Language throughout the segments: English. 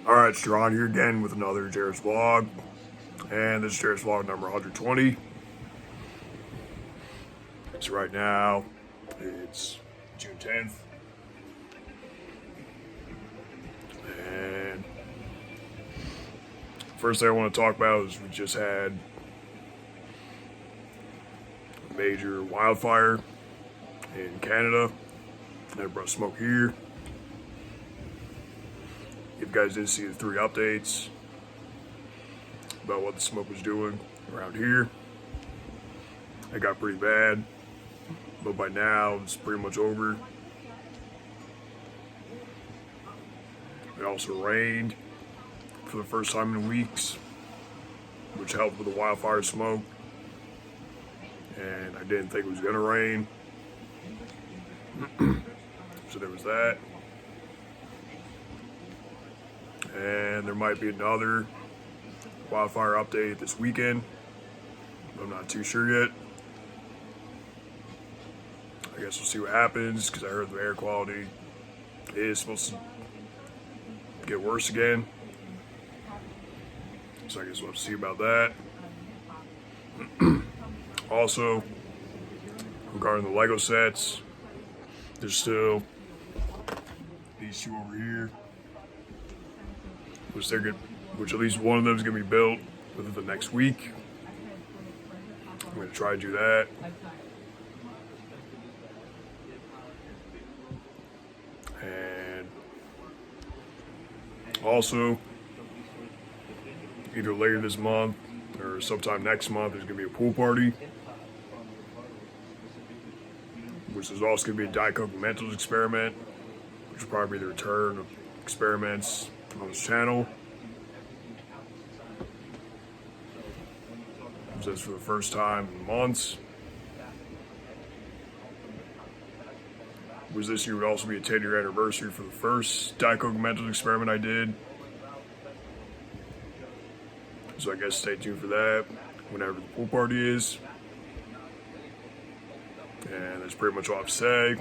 Alright, it's Jeron here again with another JRush vlog. And this is JRush vlog number 120. So right now, it's June 10th. And first thing I want to talk about is we just had a major wildfire in Canada. That brought smoke here. If you guys did see the 3 updates about what the smoke was doing around here, it got pretty bad, but by now it's pretty much over. It also rained for the first time in weeks, which helped with the wildfire smoke, and I didn't think it was gonna rain. So there was that. And there might be another wildfire update this weekend. I'm not too sure yet. I guess we'll see what happens, because I heard the air quality is supposed to get worse again. So I guess we'll have to see about that. Also, regarding the Lego sets, there's still these 2 over here, which at least one of them is going to be built within the next week. I'm going to try to do that. And also, either later this month or sometime next month, there's going to be a pool party, which is also going to be a Diet Coke Mentals experiment, which will probably be the return of experiments on this channel. So it's for the first time in months. Which this year would also be a 10-year anniversary for the first Diet Coke Mentals experiment I did. So I guess stay tuned for that whenever the pool party is. And that's pretty much all I have to say.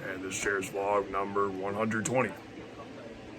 And this is JRush vlog number 120.